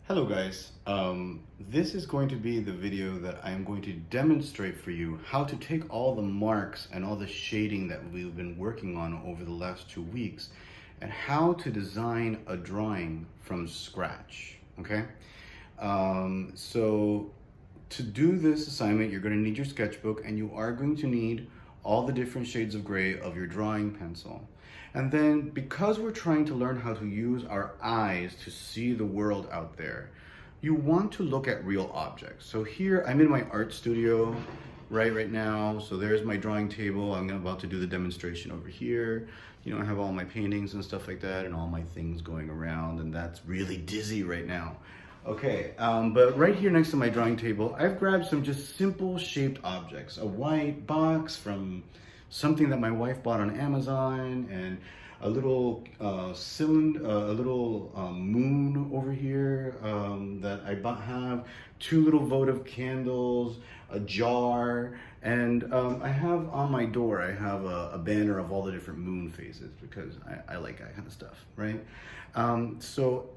Hello guys, this is going to be the video that I'm going to demonstrate for you how to take all the marks and all the shading that we've been working on over the last 2 weeks and how to design a drawing from scratch, okay? So to do this assignment, you're going to need your sketchbook and you are going to need all the different shades of gray of your drawing pencil. And then because we're trying to learn how to use our eyes to see the world out there, you want to look at real objects. So here I'm in my art studio right now. So there's my drawing table. I'm about to do the demonstration over here. You know, I have all my paintings and stuff like that and all my things going around, and that's really dizzy right now. Okay, but right here next to my drawing table, I've grabbed some just simple shaped objects. A white box from something that my wife bought on Amazon, and a little cylinder, a little moon over here that I have, two little votive candles, a jar, and I have on my door, I have a banner of all the different moon phases because I like that kind of stuff, right? So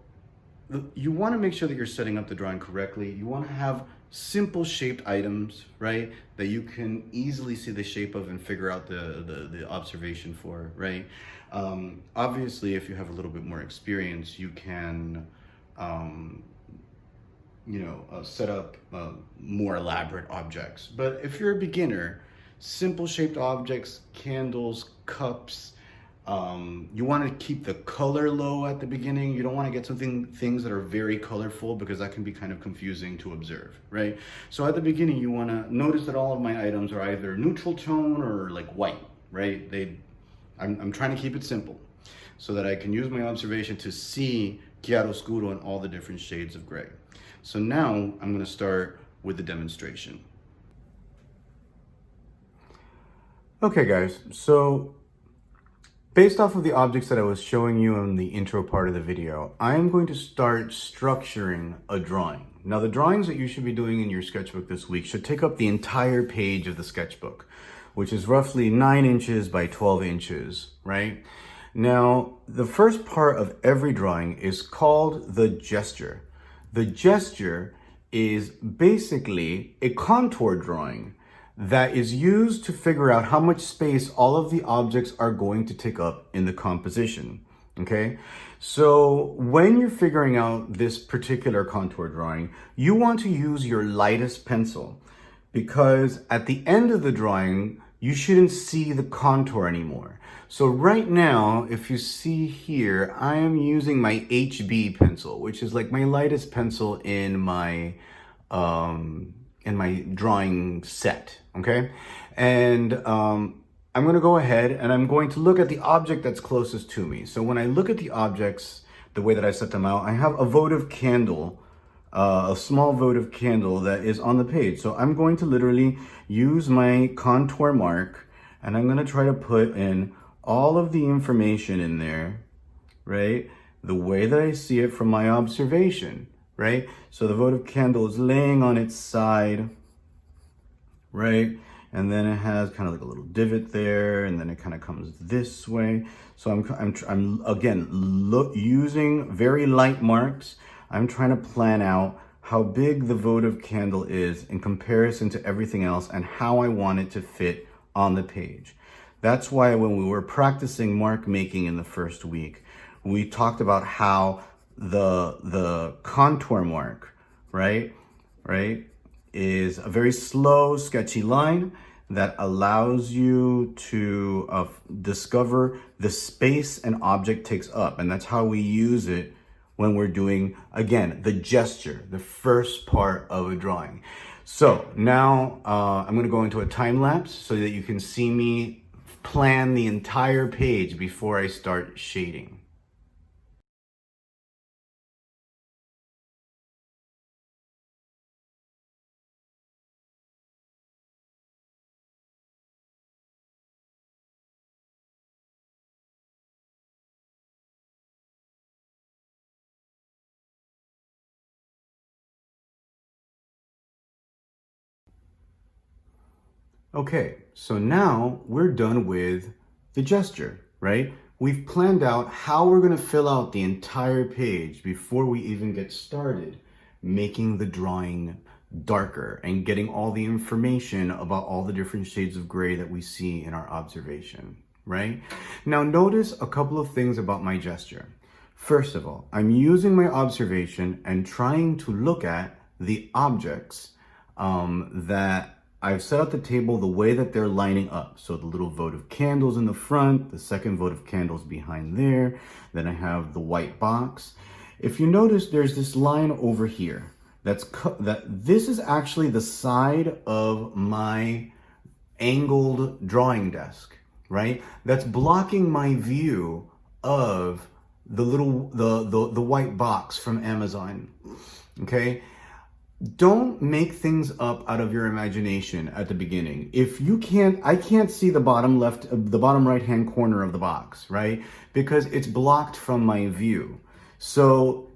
you want to make sure that you're setting up the drawing correctly. You want to have simple shaped items, right, that you can easily see the shape of and figure out the observation for, right? Obviously, if you have a little bit more experience, you can set up more elaborate objects. But if you're a beginner, simple shaped objects, candles, cups, you want to keep the color low at the beginning. You don't want to get things that are very colorful because that can be kind of confusing to observe, right? So at the beginning, you want to notice that all of my items are either neutral tone or like white, right? I'm trying to keep it simple so that I can use my observation to see chiaroscuro and all the different shades of gray. So now I'm going to start with the demonstration. Okay guys, so based off of the objects that I was showing you in the intro part of the video, I'm going to start structuring a drawing. Now the drawings that you should be doing in your sketchbook this week should take up the entire page of the sketchbook, which is roughly 9 inches by 12 inches, right? Now, the first part of every drawing is called the gesture. The gesture is basically a contour drawing that is used to figure out how much space all of the objects are going to take up in the composition, okay? So when you're figuring out this particular contour drawing, you want to use your lightest pencil because at the end of the drawing, you shouldn't see the contour anymore. So right now, if you see here, I am using my HB pencil, which is like my lightest pencil in my drawing set, okay? And I'm gonna go ahead and I'm going to look at the object that's closest to me. So when I look at the objects, the way that I set them out, I have a votive candle, a small votive candle that is on the page. So I'm going to literally use my contour mark and I'm gonna try to put in all of the information in there, right? The way that I see it from my observation, right? So the votive candle is laying on its side, right? And then it has kind of like a little divot there, and then it kind of comes this way. So I'm again, using very light marks. I'm trying to plan out how big the votive candle is in comparison to everything else and how I want it to fit on the page. That's why when we were practicing mark making in the first week, we talked about how the contour mark, right, is a very slow, sketchy line that allows you to discover the space an object takes up. And that's how we use it when we're doing, again, the gesture, the first part of a drawing. So now I'm gonna go into a time lapse so that you can see me plan the entire page before I start shading. Okay, so now we're done with the gesture, right? we've planned out how we're going to fill out the entire page before we even get started making the drawing darker and getting all the information about all the different shades of gray that we see in our observation, right? Now notice a couple of things about my gesture. First of all, I'm using my observation and trying to look at the objects that I've set up the table the way that they're lining up. So the little votive candles in the front, the second votive candles behind there, then I have the white box. If you notice, there's this line over here that this is actually the side of my angled drawing desk, right? That's blocking my view of the white box from Amazon. Okay? Don't make things up out of your imagination at the beginning. If you can't, I can't see the bottom right hand corner of the box, right? Because it's blocked from my view. So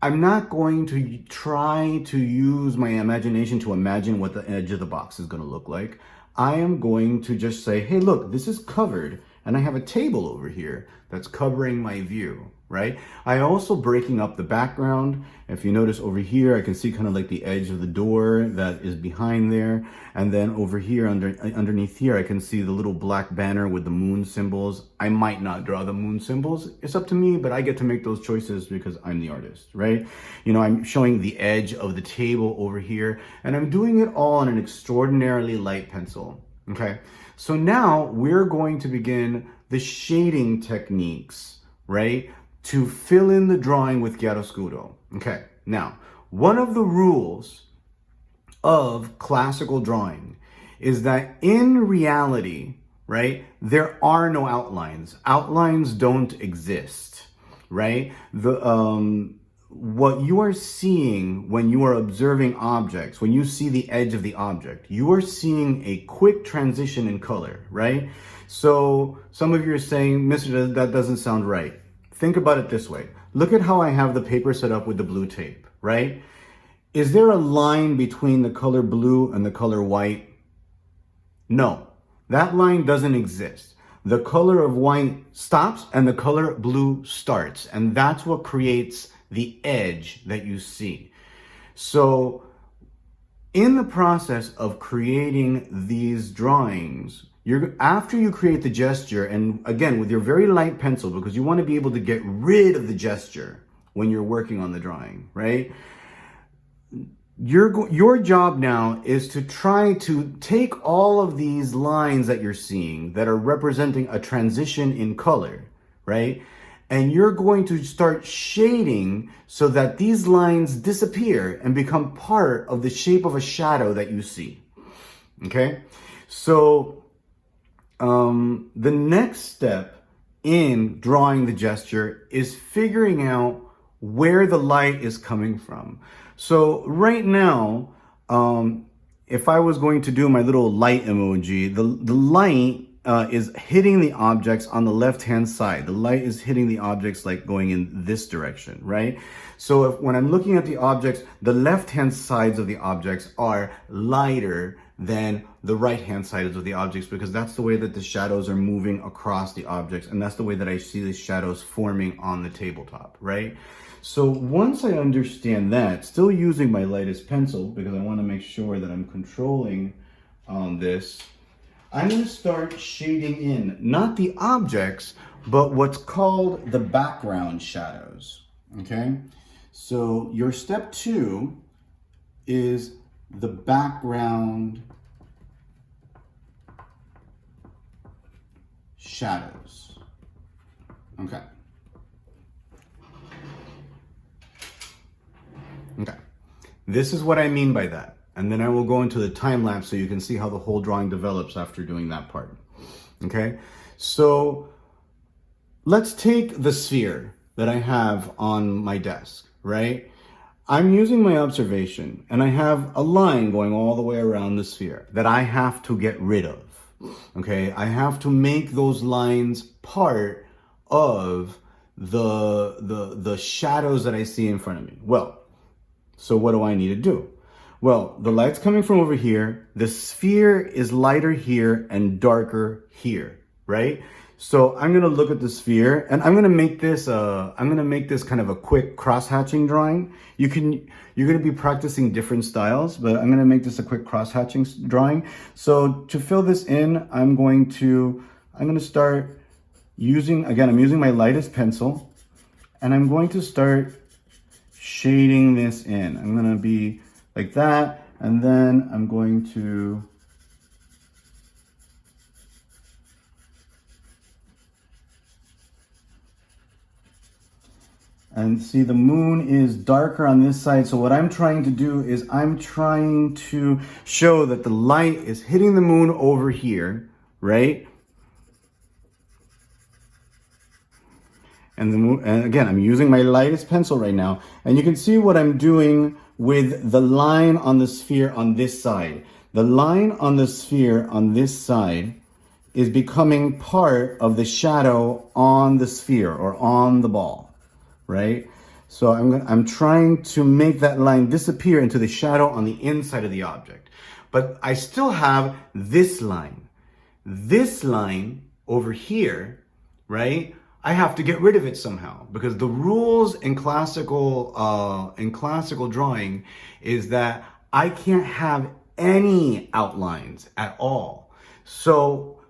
I'm not going to try to use my imagination to imagine what the edge of the box is going to look like. I am going to just say, hey, look, this is covered, and I have a table over here that's covering my view, right? I also breaking up the background. If you notice over here, I can see kind of like the edge of the door that is behind there. And then over here, underneath here, I can see the little black banner with the moon symbols. I might not draw the moon symbols. It's up to me, but I get to make those choices because I'm the artist, right? You know, I'm showing the edge of the table over here, and I'm doing it all on an extraordinarily light pencil, okay? So now we're going to begin the shading techniques, right? To fill in the drawing with chiaroscuro. Okay, now, one of the rules of classical drawing is that in reality, right, there are no outlines. Outlines don't exist, right? What you are seeing when you are observing objects, when you see the edge of the object, you are seeing a quick transition in color, right? So some of you are saying, Mr. That doesn't sound right. Think about it this way. Look at how I have the paper set up with the blue tape, right? Is there a line between the color blue and the color white? No, that line doesn't exist. The color of white stops and the color blue starts. And that's what creates the edge that you see. So in the process of creating these drawings, after you create the gesture, and again, with your very light pencil, because you want to be able to get rid of the gesture when you're working on the drawing, right? Your job now is to try to take all of these lines that you're seeing that are representing a transition in color, right? And you're going to start shading so that these lines disappear and become part of the shape of a shadow that you see, okay? So the next step in drawing the gesture is figuring out where the light is coming from. So right now, if I was going to do my little light emoji, the light is hitting the objects on the left-hand side. The light is hitting the objects like going in this direction, right? So when I'm looking at the objects, the left-hand sides of the objects are lighter than the right-hand sides of the objects, because that's the way that the shadows are moving across the objects, and that's the way that I see the shadows forming on the tabletop, right? So once I understand that, still using my lightest pencil, because I want to make sure that I'm controlling this, I'm going to start shading in, not the objects, but what's called the background shadows, okay? So your step 2 is the background shadows, okay? Okay, this is what I mean by that. And then I will go into the time lapse so you can see how the whole drawing develops after doing that part. Okay, so let's take the sphere that I have on my desk, right? I'm using my observation and I have a line going all the way around the sphere that I have to get rid of. Okay, I have to make those lines part of the shadows that I see in front of me. Well, so what do I need to do? Well, the light's coming from over here. The sphere is lighter here and darker here, right? So I'm gonna look at the sphere, and I'm gonna make this kind of a quick cross-hatching drawing. You're gonna be practicing different styles, but I'm gonna make this a quick cross-hatching drawing. So to fill this in, I'm gonna start using, again, I'm using my lightest pencil, and I'm going to start shading this in. I'm gonna be like that, and then I'm going to and see, the moon is darker on this side. So what I'm trying to do is I'm trying to show that the light is hitting the moon over here, right? And the moon, and again, I'm using my lightest pencil right now. And you can see what I'm doing with the line on the sphere on this side. The line on the sphere on this side is becoming part of the shadow on the sphere or on the ball. Right? So I'm trying to make that line disappear into the shadow on the inside of the object. But I still have this line. This line over here, right? I have to get rid of it somehow, because the rules in classical drawing is that I can't have any outlines at all. So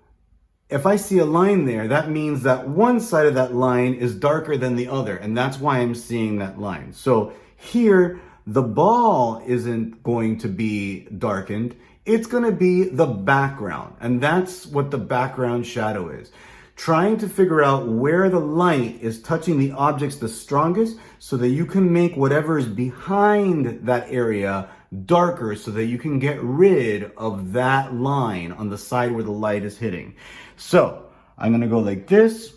if I see a line there, that means that one side of that line is darker than the other, and that's why I'm seeing that line. So here, the ball isn't going to be darkened, it's going to be the background, and that's what the background shadow is. Trying to figure out where the light is touching the objects the strongest so that you can make whatever is behind that area darker so that you can get rid of that line on the side where the light is hitting. So I'm going to go like this.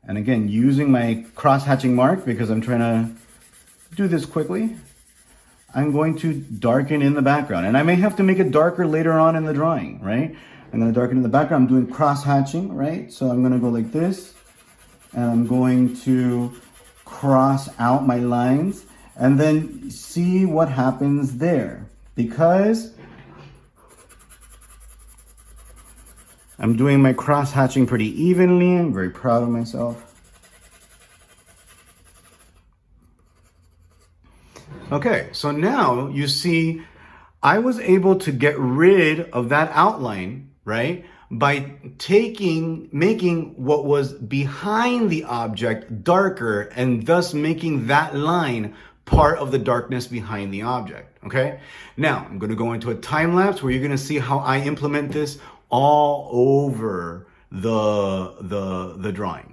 And again, using my cross-hatching mark because I'm trying to do this quickly, I'm going to darken in the background. And I may have to make it darker later on in the drawing, right? I'm going to darken in the background. I'm doing cross-hatching, right? So I'm going to go like this. And I'm going to cross out my lines. And then see what happens there. Because I'm doing my cross-hatching pretty evenly. I'm very proud of myself. Okay, so now you see I was able to get rid of that outline, right? By making what was behind the object darker and thus making that line part of the darkness behind the object, okay? Now, I'm gonna go into a time lapse where you're gonna see how I implement this all over the drawing.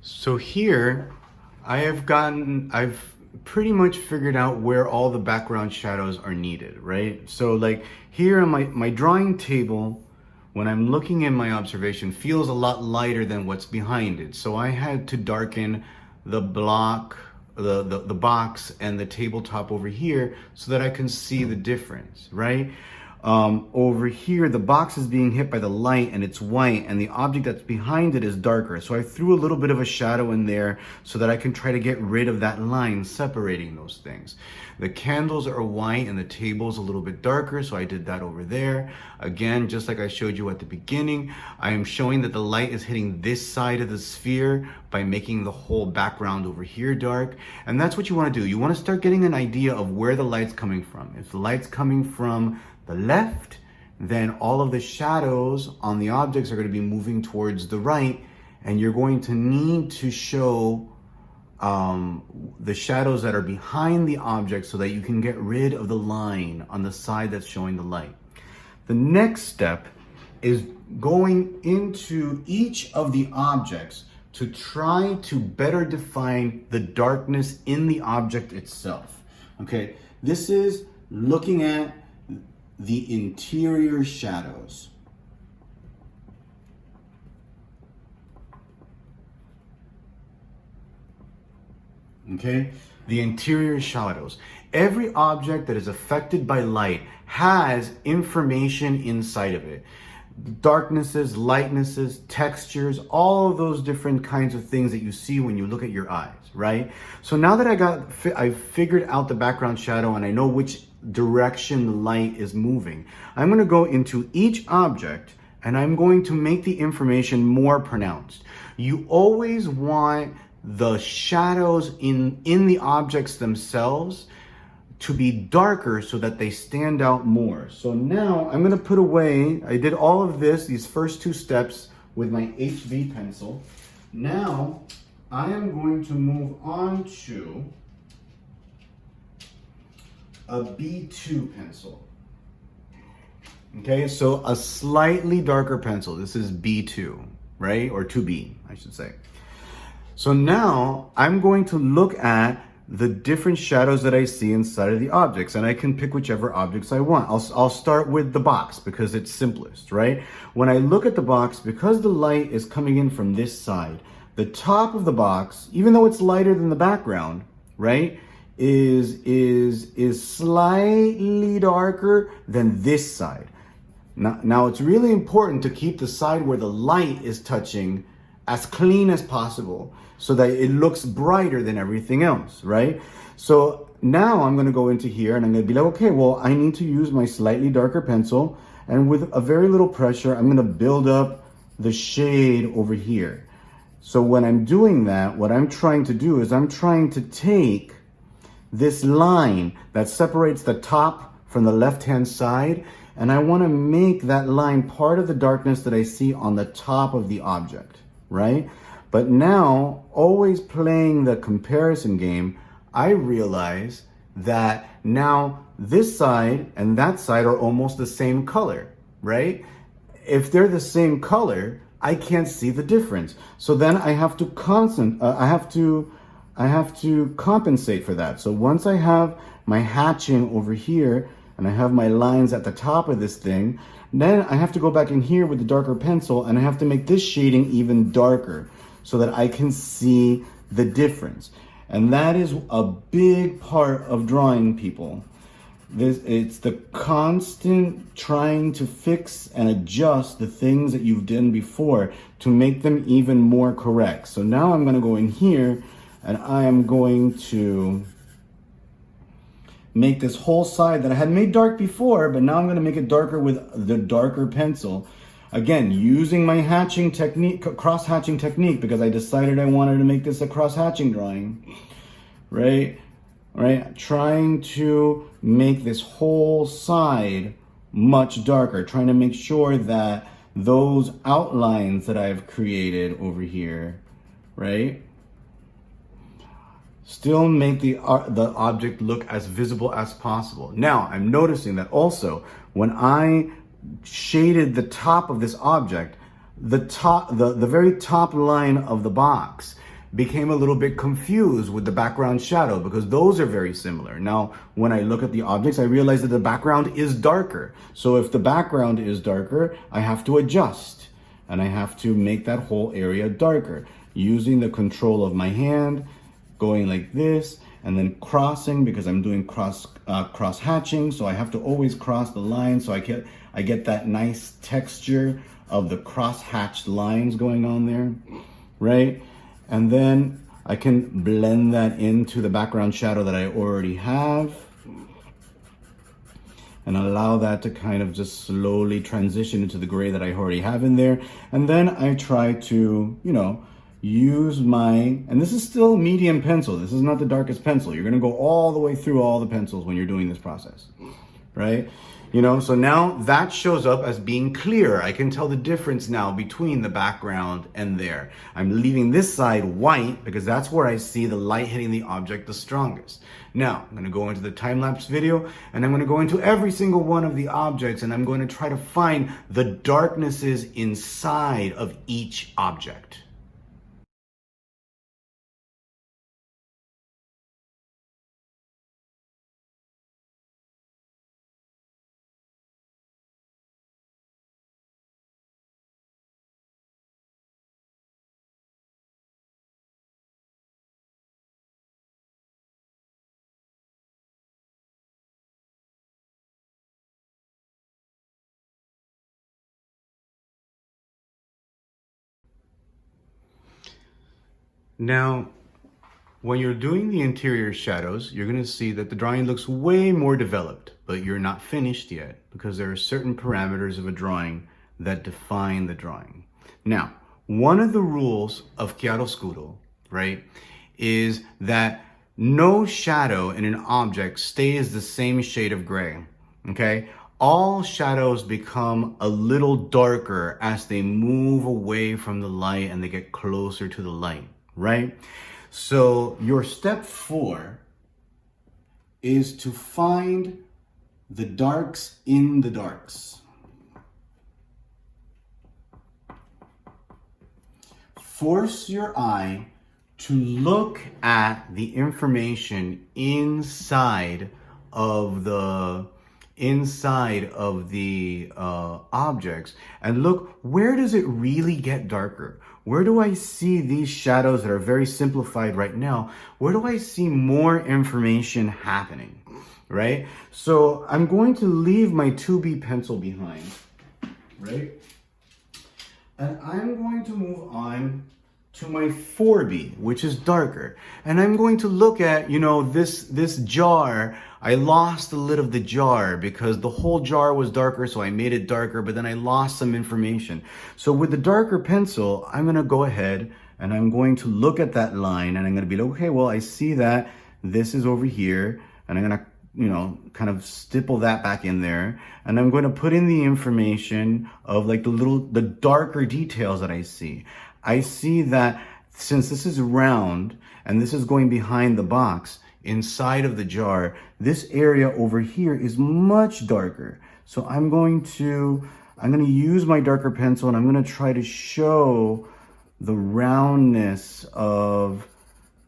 So here, I've pretty much figured out where all the background shadows are needed, right? So like here on my drawing table, when I'm looking in my observation, feels a lot lighter than what's behind it. So I had to darken the block, the box and the tabletop over here so that I can see the difference, right? Over here, the box is being hit by the light and it's white, and the object that's behind it is darker. So I threw a little bit of a shadow in there so that I can try to get rid of that line separating those things. The candles are white and the table's a little bit darker, so I did that over there. Again, just like I showed you at the beginning, I am showing that the light is hitting this side of the sphere by making the whole background over here dark. And that's what you want to do. You want to start getting an idea of where the light's coming from. If the light's coming from the left, then all of the shadows on the objects are going to be moving towards the right, and you're going to need to show the shadows that are behind the object so that you can get rid of the line on the side that's showing the light. The next step is going into each of the objects to try to better define the darkness in the object itself. Okay, this is looking at the interior shadows. okay? The interior shadows. Every object that is affected by light has information inside of it. Darknesses, lightnesses, textures, all of those different kinds of things that you see when you look at your eyes, right? So now that I've figured out the background shadow and I know which direction the light is moving, I'm going to go into each object and I'm going to make the information more pronounced. You always want the shadows in the objects themselves to be darker so that they stand out more. So now I'm gonna put away, I did all of this, these first two steps with my HB pencil. Now I am going to move on to a B2 pencil. Okay, so a slightly darker pencil. This is B2, right? Or 2B, I should say. So now I'm going to look at the different shadows that I see inside of the objects, and I can pick whichever objects I want. I'll start with the box because it's simplest, right? When I look at the box, because the light is coming in from this side, the top of the box, even though it's lighter than the background, right, is slightly darker than this side. Now it's really important to keep the side where the light is touching as clean as possible so that it looks brighter than everything else, right? So now I'm gonna go into here and I'm gonna be like, okay, well, I need to use my slightly darker pencil, and with a very little pressure, I'm gonna build up the shade over here. So when I'm doing that, what I'm trying to do is I'm trying to take this line that separates the top from the left-hand side, and I wanna make that line part of the darkness that I see on the top of the object, right? But now, always playing the comparison game, I realize that now this side and that side are almost the same color, right? If they're the same color, I can't see the difference. So then I have to I have to compensate for that. So once I have my hatching over here and I have my lines at the top of this thing, then I have to go back in here with the darker pencil and I have to make this shading even darker so that I can see the difference. And that is a big part of drawing, people. It's the constant trying to fix and adjust the things that you've done before to make them even more correct. So now I'm gonna go in here and I am going to make this whole side that I had made dark before, but now I'm gonna make it darker with the darker pencil. Again, using my hatching technique, cross-hatching technique, because I decided I wanted to make this a cross-hatching drawing, right? Right, trying to make this whole side much darker, trying to make sure that those outlines that I've created over here, right, still make the object look as visible as possible. Now, I'm noticing that also when I shaded the top of this object, the very top line of the box became a little bit confused with the background shadow because those are very similar. Now, when I look at the objects, I realize that the background is darker. So if the background is darker, I have to adjust and I have to make that whole area darker using the control of my hand, going like this, and then crossing because I'm doing cross hatching. So I have to always cross the line so I get that nice texture of the cross hatched lines going on there, right? And then I can blend that into the background shadow that I already have and allow that to kind of just slowly transition into the gray that I already have in there. And then I try to, you know, use and this is still medium pencil. This is not the darkest pencil. You're gonna go all the way through all the pencils when you're doing this process, right? You know, so now that shows up as being clear. I can tell the difference now between the background and there. I'm leaving this side white because that's where I see the light hitting the object the strongest. Now, I'm gonna go into the time-lapse video and I'm gonna go into every single one of the objects and I'm going to try to find the darknesses inside of each object. Now, when you're doing the interior shadows, you're going to see that the drawing looks way more developed, but you're not finished yet because there are certain parameters of a drawing that define the drawing. Now, one of the rules of chiaroscuro, right, is that no shadow in an object stays the same shade of gray, okay? All shadows become a little darker as they move away from the light and they get closer to the light, right? So your step 4 is to find the darks in the darks. Force your eye to look at the information inside of the objects and look, where does it really get darker? Where do I see these shadows that are very simplified right now? Where do I see more information happening, right? So I'm going to leave my 2B pencil behind, right? And I'm going to move on to my 4B, which is darker. And I'm going to look at, this jar. I lost the lid of the jar because the whole jar was darker, so I made it darker, but then I lost some information. So with the darker pencil, I'm gonna go ahead and I'm going to look at that line and I'm gonna be like, okay, well, I see that this is over here, and I'm gonna kind of stipple that back in there. And I'm going to put in the information of like the darker details that I see. I see that since this is round and this is going behind the box inside of the jar, this area over here is much darker. So I'm going to use my darker pencil and I'm going to try to show the roundness of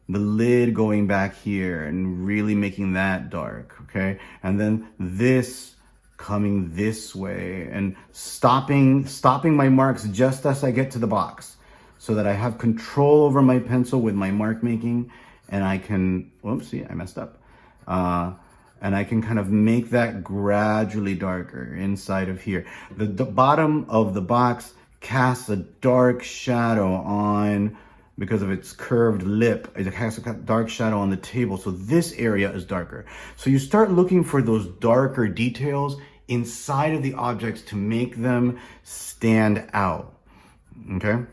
the lid going back here and really making that dark, okay? And then this coming this way and stopping my marks just as I get to the box so that I have control over my pencil with my mark making, and I can, whoopsie, I messed up. And I can kind of make that gradually darker inside of here. The bottom of the box casts a dark shadow on, because of its curved lip, it has a dark shadow on the table. So this area is darker. So you start looking for those darker details inside of the objects to make them stand out, okay?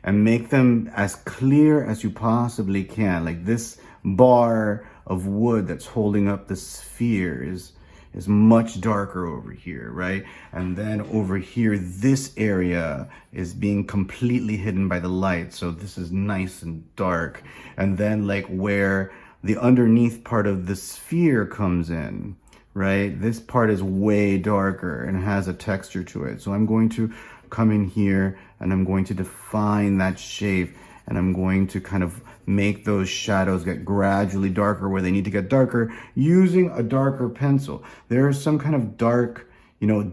And make them as clear as you possibly can. Like this bar of wood that's holding up the sphere is much darker over here, right? And then over here, this area is being completely hidden by the light. So this is nice and dark. And then like where the underneath part of the sphere comes in, right? This part is way darker and has a texture to it. So I'm going to come in here and I'm going to define that shape, and I'm going to kind of make those shadows get gradually darker where they need to get darker using a darker pencil. There are some kind of dark,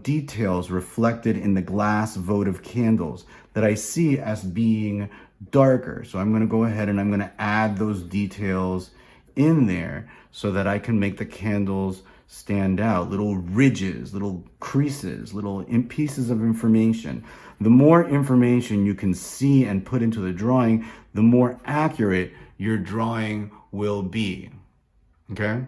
details reflected in the glass votive candles that I see as being darker. So I'm going to go ahead and I'm going to add those details in there so that I can make the candles stand out, little ridges, little creases, little pieces of information. The more information you can see and put into the drawing, the more accurate your drawing will be, okay?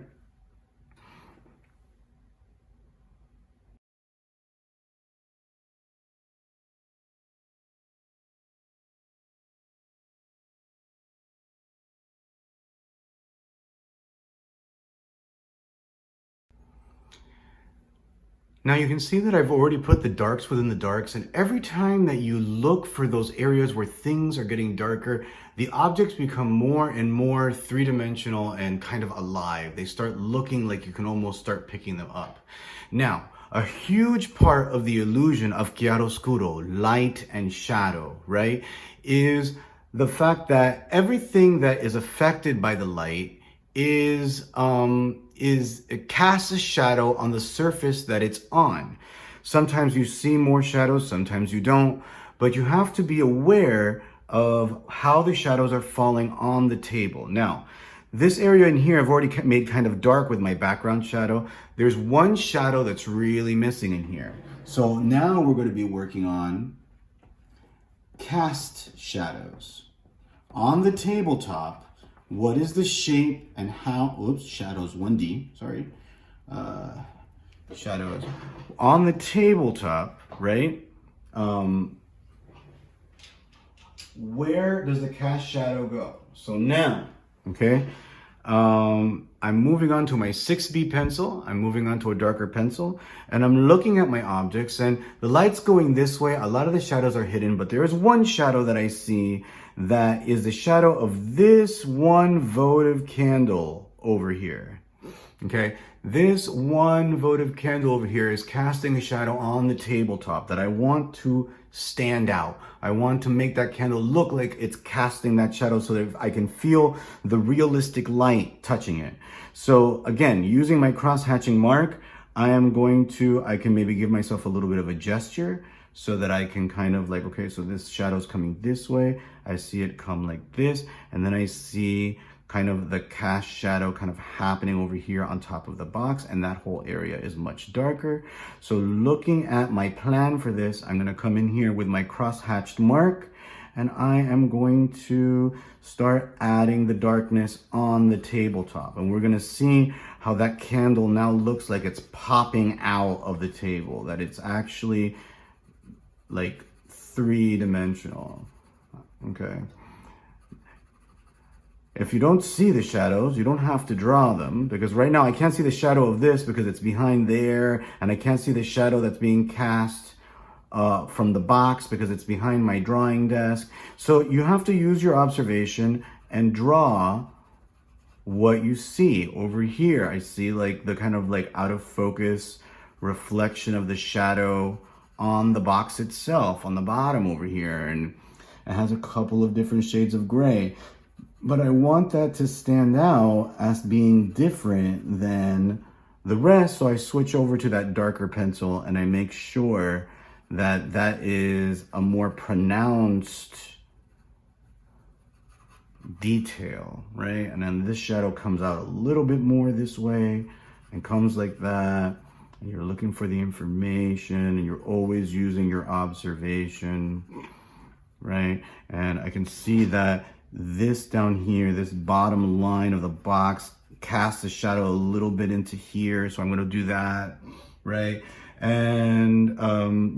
Now you can see that I've already put the darks within the darks, and every time that you look for those areas where things are getting darker, the objects become more and more three-dimensional and kind of alive. They start looking like you can almost start picking them up. Now, a huge part of the illusion of chiaroscuro, light and shadow, right, is the fact that everything that is affected by the light it casts a shadow on the surface that it's on. Sometimes you see more shadows, sometimes you don't, but you have to be aware of how the shadows are falling on the table. Now, this area in here I've already made kind of dark with my background shadow. There's one shadow that's really missing in here. So now we're going to be working on cast shadows. on the tabletop, what is the shape and how, oops, shadows 1D, sorry. Shadows on the tabletop, right? Where does the cast shadow go? So now, okay, I'm moving on to my 6B pencil. I'm moving on to a darker pencil, and I'm looking at my objects, and the light's going this way. A lot of the shadows are hidden, but there is one shadow that I see that is the shadow of this one votive candle over here. Okay, this one votive candle over here is casting a shadow on the tabletop that I want to stand out. I want to make that candle look like it's casting that shadow so that I can feel the realistic light touching it. So again, using my cross-hatching mark, I can maybe give myself a little bit of a gesture so that I can kind of like, okay, so this shadow's coming this way. I see it come like this, and then I see kind of the cast shadow kind of happening over here on top of the box, and that whole area is much darker. So looking at my plan for this, I'm gonna come in here with my cross-hatched mark, and I am going to start adding the darkness on the tabletop. And we're gonna see how that candle now looks like it's popping out of the table, that it's actually like three-dimensional, okay? If you don't see the shadows, you don't have to draw them, because right now I can't see the shadow of this because it's behind there, and I can't see the shadow that's being cast from the box because it's behind my drawing desk. So you have to use your observation and draw what you see. Over here, I see like the kind of like out of focus reflection of the shadow on the box itself, on the bottom over here, and it has a couple of different shades of gray. But I want that to stand out as being different than the rest, so I switch over to that darker pencil and I make sure that that is a more pronounced detail, right? And then this shadow comes out a little bit more this way and comes like that. And you're looking for the information and you're always using your observation, right? And I can see that this down here, this bottom line of the box casts a shadow a little bit into here. So I'm going to do that, right? And,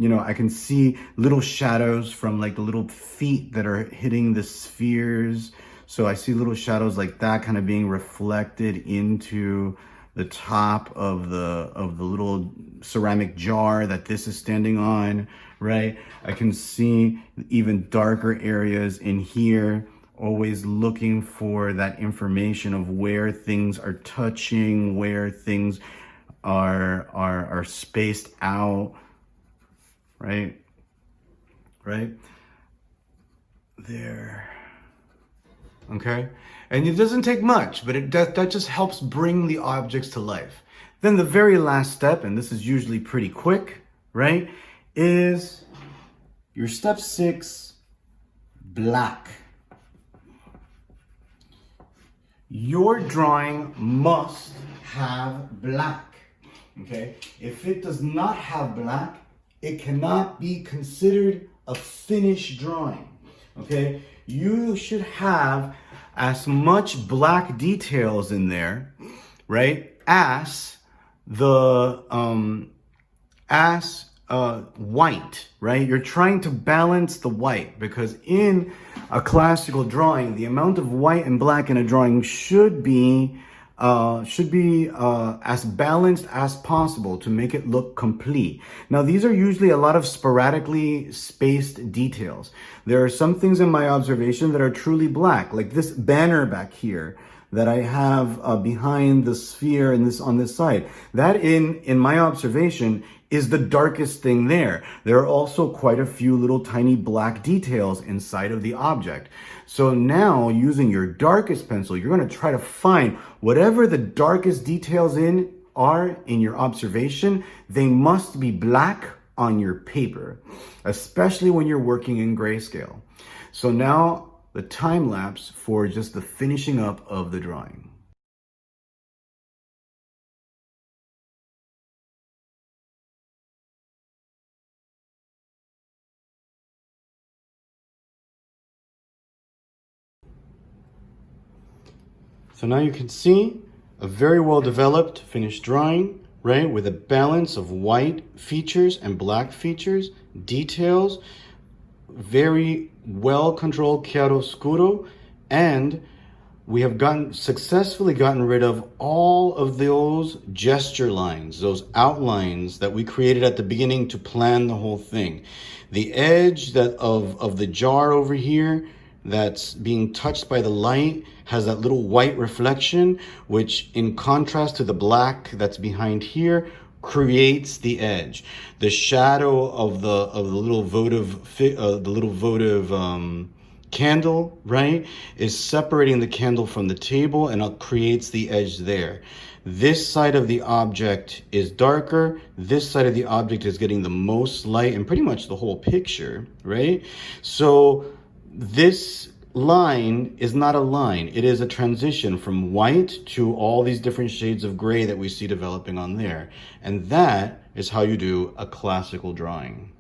you know, I can see little shadows from like the little feet that are hitting the spheres. So I see little shadows like that kind of being reflected into the top of the little ceramic jar that this is standing on, right? I can see even darker areas in here, always looking for that information of where things are touching, where things are spaced out, right? Right there. Okay, and it doesn't take much, but that just helps bring the objects to life. Then the very last step, and this is usually pretty quick, right, is your step 6, black. Your drawing must have black, okay? If it does not have black, it cannot be considered a finished drawing, okay? You should have as much black details in there, right, as the white, right? You're trying to balance the white, because in a classical drawing, the amount of white and black in a drawing should be as balanced as possible to make it look complete. Now, these are usually a lot of sporadically spaced details. There are some things in my observation that are truly black, like this banner back here that I have behind the sphere and this on this side. That in my observation is the darkest thing there. There are also quite a few little tiny black details inside of the object. So now, using your darkest pencil, you're going to try to find whatever the darkest details are in your observation. They must be black on your paper, especially when you're working in grayscale. So now the time lapse for just the finishing up of the drawing. So now you can see a very well developed finished drawing, right? With a balance of white features and black features, details, very well controlled chiaroscuro, and we have successfully gotten rid of all of those gesture lines, those outlines that we created at the beginning to plan the whole thing. The edge of the jar over here that's being touched by the light has that little white reflection, which in contrast to the black that's behind here, creates the edge. The shadow of the little votive candle, right, is separating the candle from the table, and it creates the edge there. This side of the object is darker. This side of the object is getting the most light and pretty much the whole picture, right? So this line is not a line. It is a transition from white to all these different shades of gray that we see developing on there. And that is how you do a classical drawing.